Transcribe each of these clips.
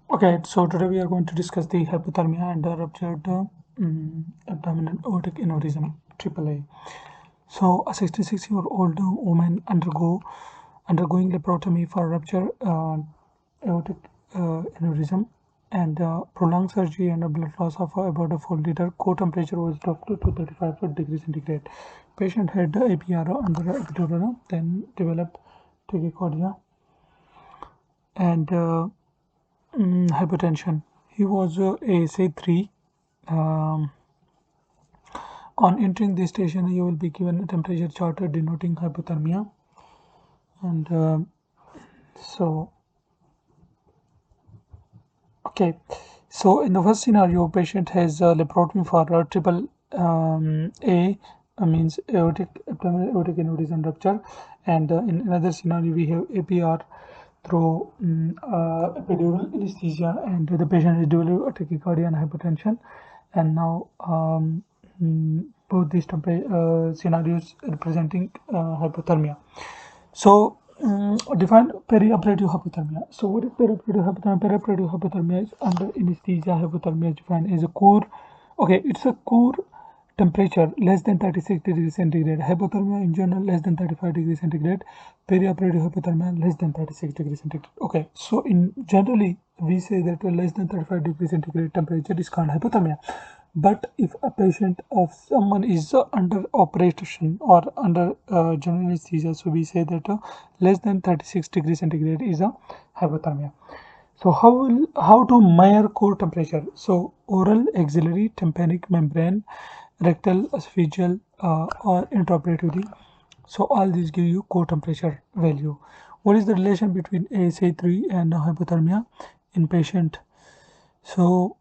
Okay, so today we are going to discuss the hypothermia and ruptured abdominal aortic aneurysm AAA. So, a 66-year-old woman undergoing laparotomy for rupture aortic aneurysm and prolonged surgery and a blood loss of about a full liter. Core temperature was dropped to 35 degrees centigrade. Patient had APR under epidural, then developed tachycardia and hypertension. He was ASA 3. Um, on entering the station, you will be given a temperature chart denoting hypothermia. And so, okay. So, in the first scenario, patient has laparotomy for triple A, means aortic abdominal aortic aneurysm rupture, and in another scenario, we have APR through epidural anesthesia, and the patient is developing tachycardia and hypertension. And now both these scenarios representing hypothermia. So define perioperative hypothermia. So what is perioperative hypothermia? Perioperative hypothermia is under anesthesia. Hypothermia is defined as a core. Okay, it's a core temperature less than 36 degrees centigrade. Hypothermia in general less than 35 degrees centigrade. Perioperative hypothermia less than 36 degrees centigrade. Okay, so in generally we say that less than 35 degrees centigrade temperature is called hypothermia. But if a patient of someone is under operation or under general anesthesia, so we say that less than 36 degrees centigrade is a hypothermia. So how to measure core temperature? So oral, axillary, tympanic membrane, rectal, esophageal, or intraoperatively. So all these give you core temperature value. What is the relation between ASA3 and hypothermia in patient? So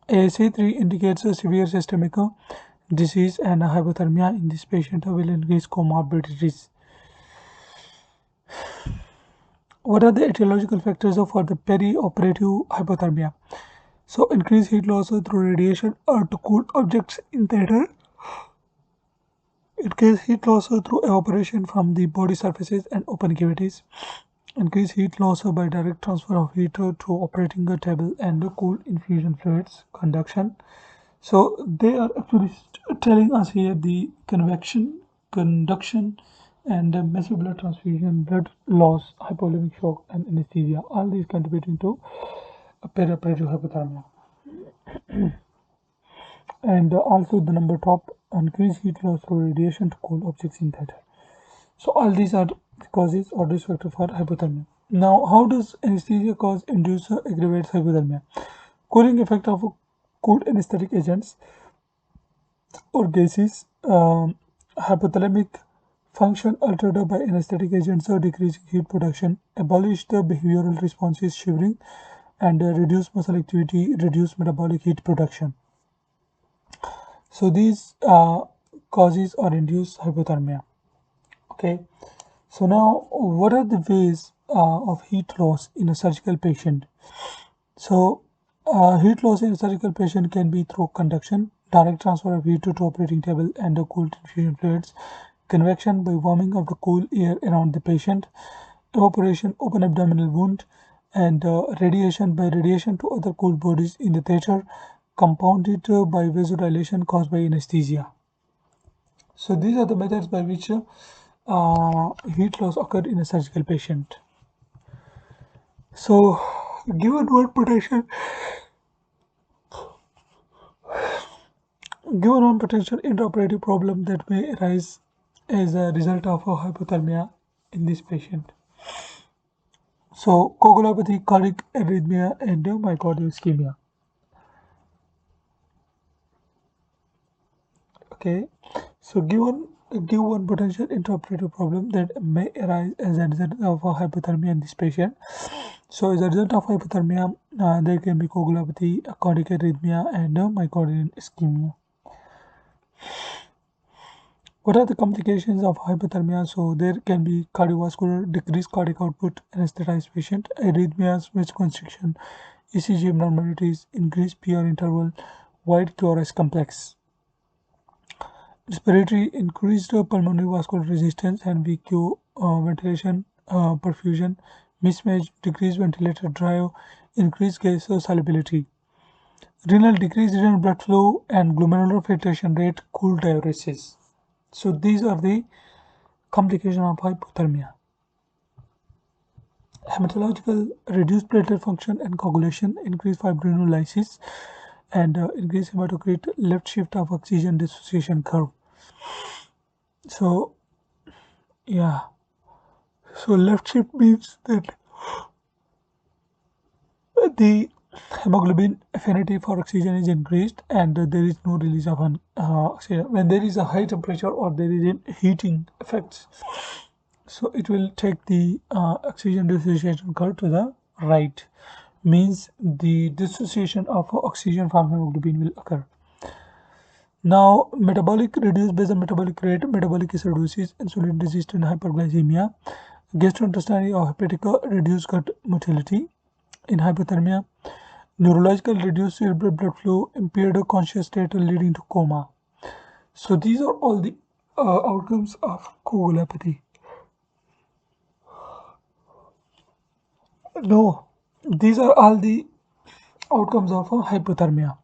ASA3 indicates a severe systemic disease, and hypothermia in this patient will increase comorbidities. What are the etiological factors for the perioperative hypothermia? So increased heat loss through radiation or to cool objects in theater. Increased heat loss through evaporation from the body surfaces and open cavities. Increased heat loss by direct transfer of heat to operating table and cool infusion fluids. Conduction. So they are actually telling us here the conduction, and massive blood transfusion, blood loss, hypovolemic shock, and anesthesia. All these contributing to perioperative hypothermia. And also the number top, increased heat loss through radiation to cool objects in theater. So all these are causes or risk factor for hypothermia. Now, how does anesthesia cause induce or aggravates hypothermia? Cooling effect of cooled anesthetic agents or gases, hypothalamic function altered by anesthetic agents or decreasing heat production, abolish the behavioral responses, shivering, and reduce muscle activity, reduce metabolic heat production. So these causes or induce hypothermia. Okay, so now what are the ways of heat loss in a surgical patient? So heat loss in a surgical patient can be through conduction, direct transfer of heat to operating table and cooled infusion fluids, convection by warming of the cool air around the patient, evaporation open abdominal wound, and radiation by radiation to other cool bodies in the theater, compounded by vasodilation caused by anesthesia. So these are the methods by which heat loss occurred in a surgical patient. So given one potential intraoperative problem that may arise as a result of a hypothermia in this patient. So coagulopathy, cardiac arrhythmia, and myocardial ischemia. Okay, so give one potential intraoperative problem that may arise as a result of a hypothermia in this patient. So as a result of hypothermia, there can be coagulopathy, cardiac arrhythmia, and myocardial ischemia. What are the complications of hypothermia? So there can be cardiovascular, decreased cardiac output, anesthetized patient, arrhythmias, vasoconstriction, ECG abnormalities, increased PR interval, wide QRS complex. Respiratory, increased pulmonary vascular resistance and VQ ventilation, perfusion, mismatch, decreased ventilator drive, increased gas solubility. Renal decreased renal blood flow and glomerular filtration rate, cool diuresis. So these are the complications of hypothermia. Hematological reduced platelet function and coagulation, increased fibrinolysis, and increased hematocrit, left shift of oxygen dissociation curve. So yeah, so left shift means that the hemoglobin affinity for oxygen is increased and there is no release of oxygen. When there is a high temperature or there is a heating effects, so it will take the oxygen dissociation curve to the right, means the dissociation of oxygen from hemoglobin will occur. Now metabolic reduced basal metabolic rate, metabolic acidosis, insulin resistant hyperglycemia, gastrointestinal or hepatic reduced gut motility in hypothermia, neurological reduced cerebral blood flow, impaired conscious state leading to coma. So these are all the outcomes of coagulopathy. No, these are all the outcomes of hypothermia.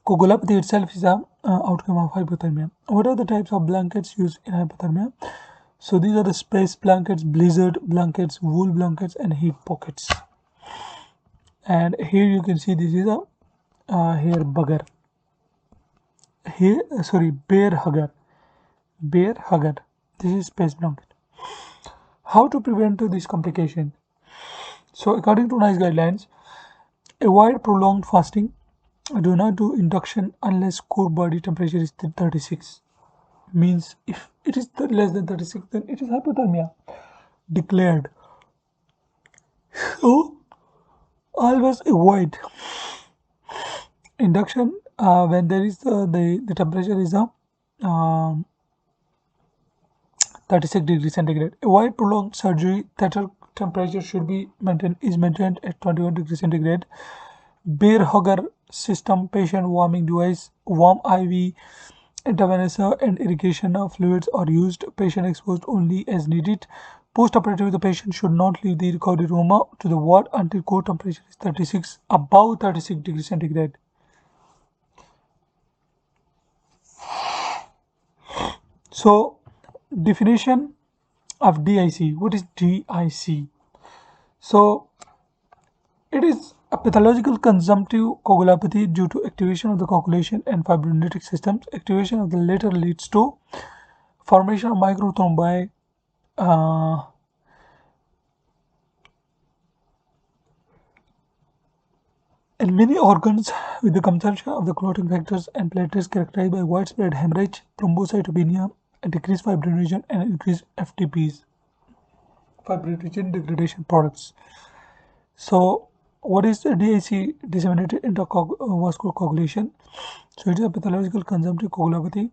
Coagulopathy itself is a outcome of hypothermia. What are the types of blankets used in hypothermia? So these are the space blankets, blizzard blankets, wool blankets, and heat pockets. And here you can see this is a here bugger. Here bear hugger. Bear hugger. This is space blanket. How to prevent this complication? So according to NICE guidelines, avoid prolonged fasting. Do not do induction unless core body temperature is 36. Means if it is less than 36, then it is hypothermia declared. So always avoid induction when there is the temperature is 36 degrees centigrade. Avoid prolonged surgery. That temperature should be maintained at 21 degrees centigrade. Bear hugger system, patient warming device, warm IV, intravenous and irrigation of fluids are used. Patient exposed only as needed. Post-operatively, the patient should not leave the recovery room to the ward until core temperature is 36, above 36 degrees centigrade. So, definition of DIC. What is DIC? So, it is a pathological consumptive coagulopathy due to activation of the coagulation and fibrinolytic systems. Activation of the latter leads to formation of microthrombi, in many organs with the consumption of the clotting factors and platelets characterized by widespread hemorrhage, thrombocytopenia, decreased fibrinogen, and increased FTPs, fibrinogen degradation products. So, what is the DIC? Disseminated intravascular coagulation. So, it is a pathological consumptive coagulopathy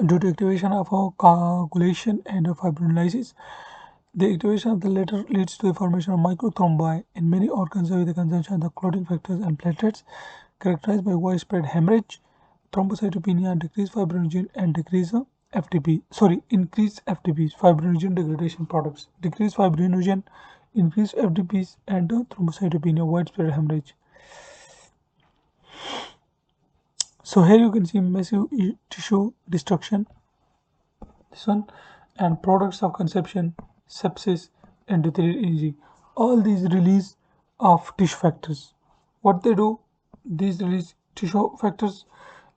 due to activation of coagulation and fibrinolysis. The activation of the latter leads to the formation of microthrombi in many organs with the consumption of the clotting factors and platelets, characterized by widespread hemorrhage, thrombocytopenia, decreased fibrinogen, and increased FTPs, fibrinogen degradation products, decreased fibrinogen, increased FTPs, and thrombocytopenia, widespread hemorrhage. So here you can see massive tissue destruction, this one, and products of conception, sepsis, endothelial injury. All these release of tissue factors. What they do? These release tissue factors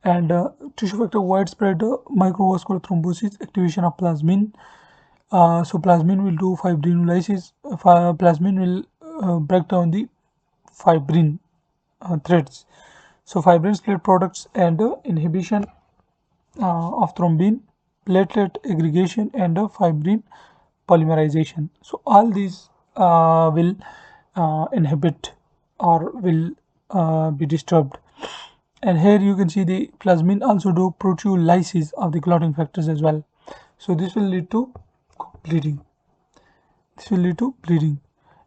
and tissue factor widespread microvascular thrombosis, activation of plasmin. So plasmin will do fibrinolysis. Plasmin will break down the fibrin threads. So fibrin split products and inhibition of thrombin, platelet aggregation, and fibrin polymerization. So all these will inhibit or will be disturbed. And here you can see the plasmin also do proteolysis of the clotting factors as well. So this will lead to bleeding.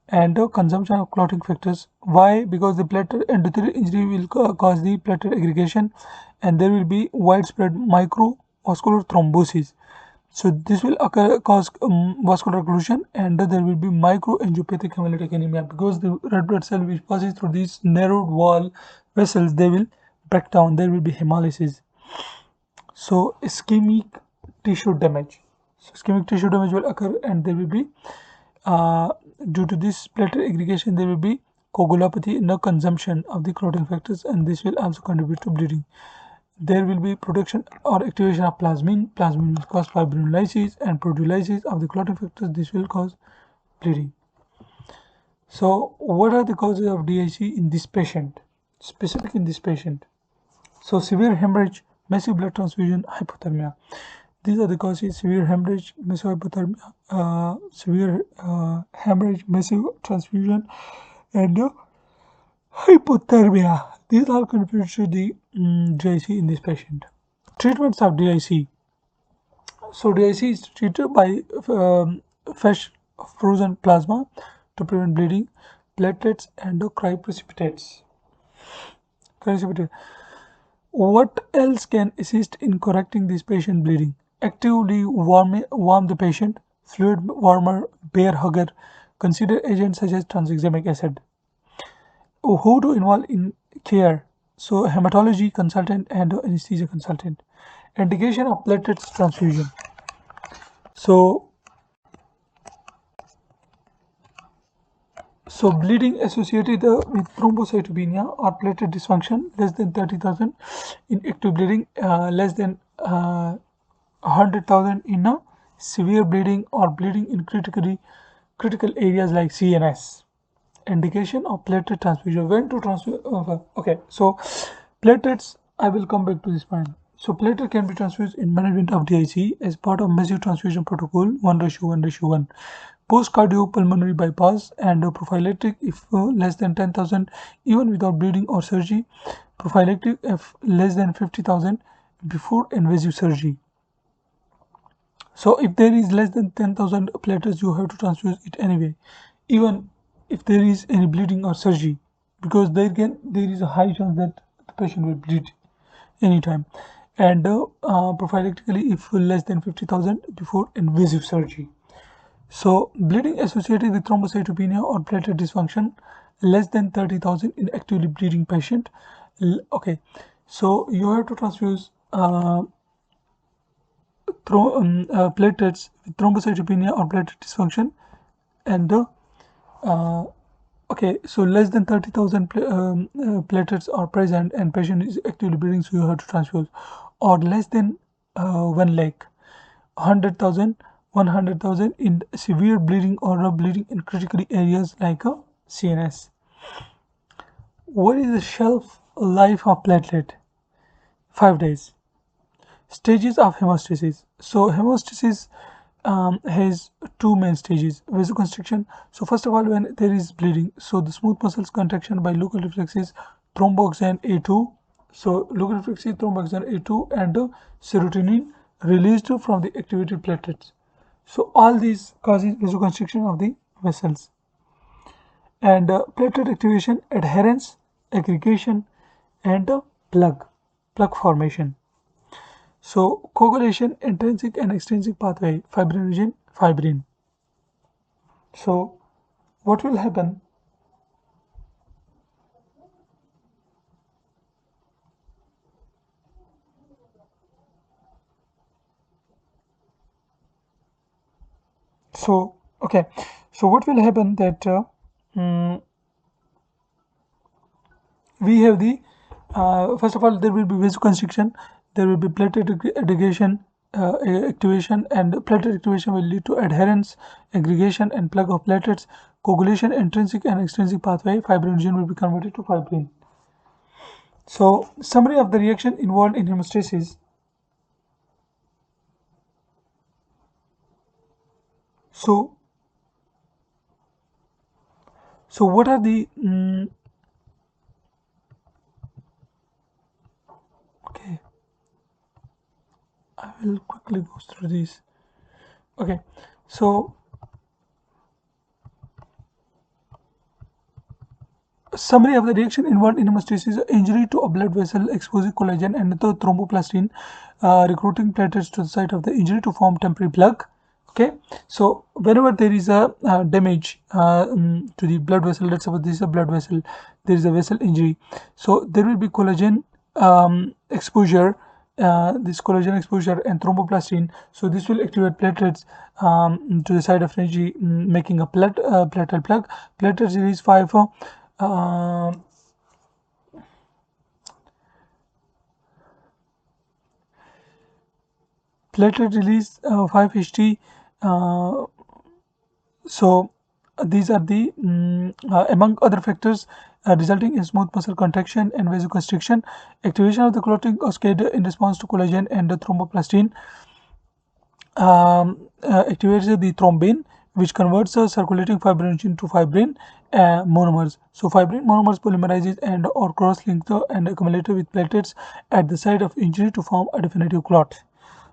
And consumption of clotting factors. Why? Because the platelet endothelial injury will cause the platelet aggregation, and there will be widespread microvascular thrombosis. So this will cause vascular occlusion, and there will be microangiopathic hemolytic anemia, because the red blood cell which passes through these narrowed wall vessels, they will break down. There will be hemolysis. So ischemic tissue damage. So ischemic tissue damage will occur, and there will be due to this platelet aggregation, there will be coagulopathy in the consumption of the clotting factors, and this will also contribute to bleeding. There will be production or activation of plasmin. Plasmin will cause fibrinolysis and proteolysis of the clotting factors. This will cause bleeding. So what are the causes of DIC in this patient, specific in this patient? So severe hemorrhage, massive blood transfusion, hypothermia. These are the causes: severe hemorrhage, massive hypothermia, severe hemorrhage, massive transfusion, and hypothermia. These all contribute to the DIC in this patient. Treatments of DIC. So DIC is treated by fresh frozen plasma to prevent bleeding, platelets, and cryoprecipitates. What else can assist in correcting this patient bleeding? Actively warm the patient, fluid warmer, bear hugger. Consider agents such as tranexamic acid. Who to involve in care? So hematology consultant and anesthesia consultant. Indication of platelets transfusion. So bleeding associated with thrombocytopenia or platelet dysfunction less than 30,000 in active bleeding, less than 100,000 in a severe bleeding or bleeding in critical areas like CNS. Indication of platelet transfusion. When to transfuse? Okay, so platelets, I will come back to this point. So platelet can be transfused in management of DIC as part of massive transfusion protocol 1:1:1. Post cardiopulmonary bypass and prophylactic if less than 10,000, even without bleeding or surgery. Prophylactic if less than 50,000 before invasive surgery. So if there is less than 10,000 platelets, you have to transfuse it anyway, even if there is any bleeding or surgery, because there is a high chance that the patient will bleed anytime. And prophylactically if less than 50,000 before invasive surgery. So bleeding associated with thrombocytopenia or platelet dysfunction less than 30,000 in actively bleeding patient. Okay, so you have to transfuse platelets with thrombocytopenia or platelet dysfunction, and okay, so less than 30,000 platelets are present and patient is actively bleeding, so you have to transfuse, or less than 1 lakh, 100,000, 100,000 in severe bleeding or bleeding in critical areas like CNS. What is the shelf life of platelet? 5 days. Stages of hemostasis. So hemostasis has two main stages: vasoconstriction. So first of all, when there is bleeding, so the smooth muscles contraction by local reflexes, thromboxane A2. So local reflexes, thromboxane A2, and serotonin released from the activated platelets. So all these causes vasoconstriction of the vessels. And platelet activation, adherence, aggregation, and plug formation. So coagulation, intrinsic and extrinsic pathway, fibrinogen, fibrin. So what will happen? So okay, so what will happen that we have the first of all, there will be vasoconstriction, there will be platelet aggregation, activation, and platelet activation will lead to adherence, aggregation, and plug of platelets. Coagulation, intrinsic and extrinsic pathway, fibrinogen will be converted to fibrin. So summary of the reaction involved in hemostasis. So what are the okay, I will quickly go through these. Okay, so Summary of the reaction involved in MRCS is injury to a blood vessel exposing collagen and the thromboplastin, recruiting platelets to the site of the injury to form temporary plug. Okay, so whenever there is a damage to the blood vessel, let's suppose this is a blood vessel, there is a vessel injury, so there will be collagen exposure, this collagen exposure and thromboplastin, so this will activate platelets to the site of injury, making a platelet plug. Platelets release 5 platelet release 5-HT. So these are the among other factors resulting in smooth muscle contraction and vasoconstriction. Activation of the clotting cascade in response to collagen and the thromboplastin activates the thrombin, which converts circulating fibrinogen to fibrin monomers. So fibrin monomers polymerizes and or cross-link and accumulate with platelets at the site of injury to form a definitive clot.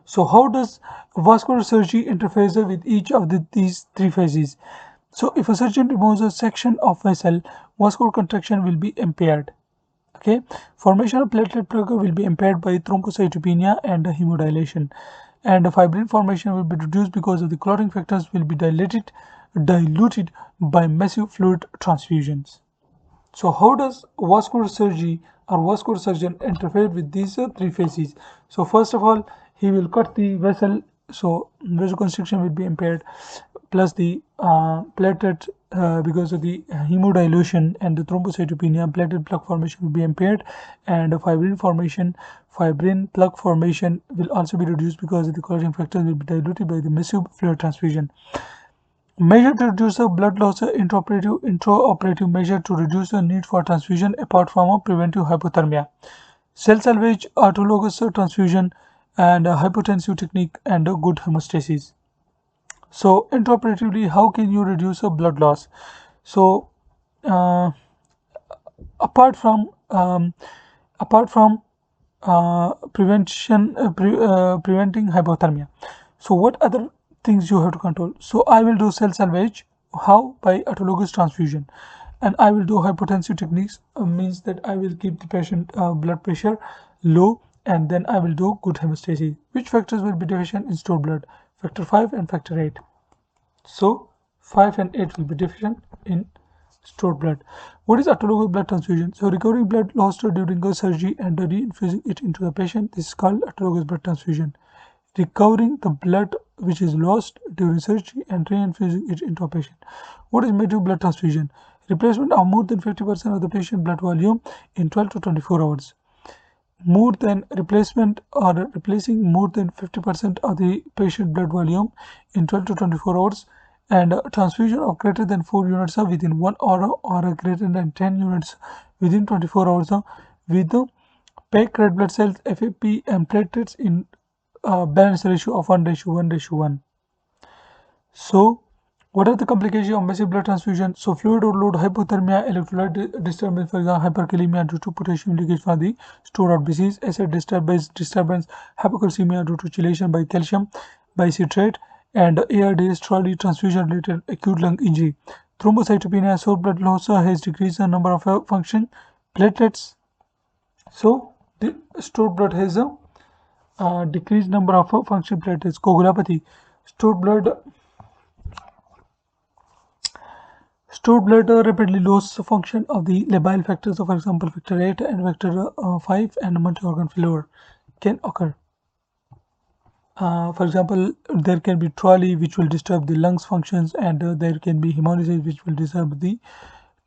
So how does vascular surgery interface with each of these three phases? So if a surgeon removes a section of vessel, vascular contraction will be impaired. Okay, formation of platelet plug will be impaired by thrombocytopenia and hemodilation, and fibrin formation will be reduced because of the clotting factors will be diluted by massive fluid transfusions. So how does vascular surgery or vascular surgeon interfere with these three phases? So first of all, he will cut the vessel, so vasoconstriction will be impaired, plus the platelet because of the hemodilution and the thrombocytopenia, platelet plug formation will be impaired, and fibrin plug formation will also be reduced because of the clotting factors will be diluted by the massive fluid transfusion. Measure to reduce the blood loss, intraoperative measure to reduce the need for transfusion apart from a preventive hypothermia. Cell salvage, autologous transfusion, and hypotensive technique and good hemostasis. So intraoperatively, how can you reduce blood loss? So apart from preventing hypothermia, so what other things you have to control? So I will do cell salvage. How? By autologous transfusion. And I will do hypotensive techniques, means that I will keep the patient blood pressure low, and then I will do good hemostasis. Which factors will be deficient in stored blood? Factor 5 and factor 8. So 5 and 8 will be deficient in stored blood. What is autologous blood transfusion? So recovering blood lost during a surgery and reinfusing it into the patient. This is called autologous blood transfusion. Recovering the blood which is lost during surgery and reinfusing it into a patient. What is massive blood transfusion? Replacement of more than 50% of the patient blood volume in 12 to 24 hours. More than replacement or replacing more than 50% of the patient blood volume in 12 to 24 hours, and transfusion of greater than 4 units within 1 hour or greater than 10 units within 24 hours with packed red blood cells, FAP, and platelets in balanced ratio of 1:1:1. So what are the complications of massive blood transfusion? So fluid overload, hypothermia, electrolyte disturbance, for example hyperkalemia due to potassium leakage from the stored out disease, acid disturbance, hypocalcemia due to chelation by calcium by citrate, and ARDS, trolley transfusion related acute lung injury. Thrombocytopenia, so blood loss has decreased the number of function platelets. So the stored blood has a decreased number of function platelets. Coagulopathy, stored blood rapidly loses function of the labile factors, for example factor 8 and factor 5, and multi-organ failure can occur. For example, there can be trolley which will disturb the lungs functions, and there can be hemolysis which will disturb the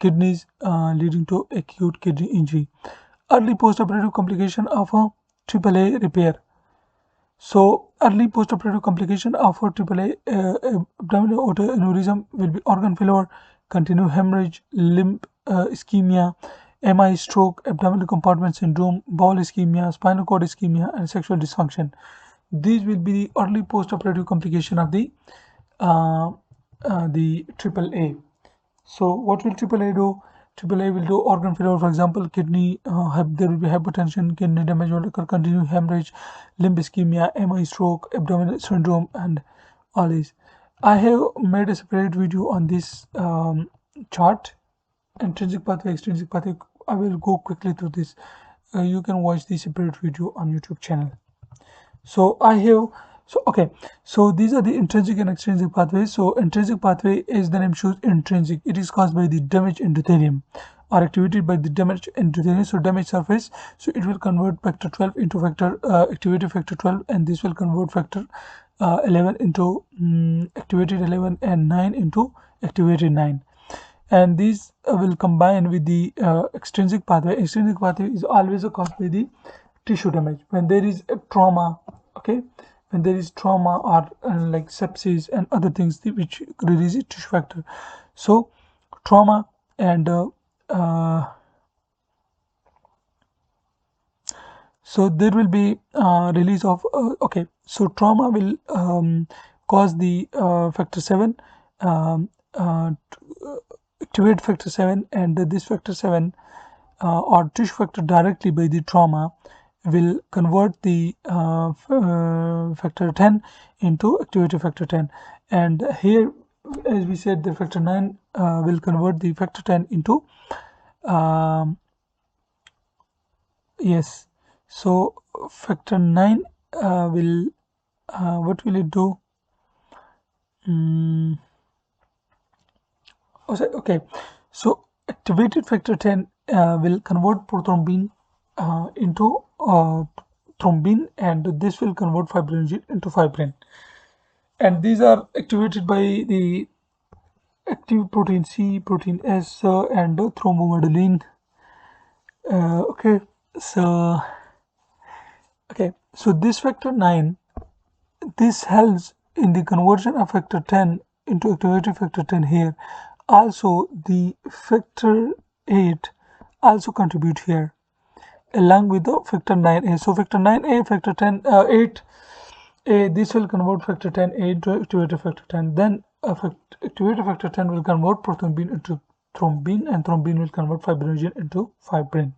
kidneys, leading to acute kidney injury. Early postoperative complication of a AAA repair. So early postoperative complication of a AAA abdominal aneurysm will be organ failure, continued hemorrhage, limb ischemia, MI, stroke, abdominal compartment syndrome, bowel ischemia, spinal cord ischemia, and sexual dysfunction. These will be the early postoperative complication of the AAA. So what will AAA do? AAA will do organ failure, for example kidney, there will be hypertension, kidney damage will occur, continued hemorrhage, limb ischemia, MI, stroke, abdominal syndrome, and all these. I have made a separate video on this chart. intrinsic pathway, extrinsic pathway. I will go quickly through this. You can watch the separate video on YouTube channel. So I have, so okay, so these are the intrinsic and extrinsic pathways. So intrinsic pathway, as the name shows, intrinsic. It is caused by the damaged endothelium or activated by the damaged endothelium. So damaged surface, so it will convert factor 12 into factor activated factor 12, and this will convert factor 11 into activated 11 and 9 into activated 9, and these will combine with the extrinsic pathway. Extrinsic pathway is always caused by the tissue damage when there is a trauma. Okay, when there is trauma or like sepsis and other things which release tissue factor. So trauma and so there will be release of okay, so trauma will cause the factor 7 activate factor 7, and this factor 7 or tissue factor directly by the trauma will convert the factor 10 into activated factor 10, and here, as we said, the factor 9 will convert the factor 10 into yes, so factor 9 will what will it do? Okay, so activated factor 10 will convert prothrombin into thrombin, and this will convert fibrinogen into fibrin, and these are activated by the active protein C, protein S, and thrombomodulin. Okay, so this factor 9, this helps in the conversion of factor 10 into activated factor 10 here. Also the factor 8 also contribute here along with the factor 9a. So factor 9a, factor 10 8a, this will convert factor 10a to activated factor 10. Then activated factor 10 will convert prothrombin into thrombin, and thrombin will convert fibrinogen into fibrin.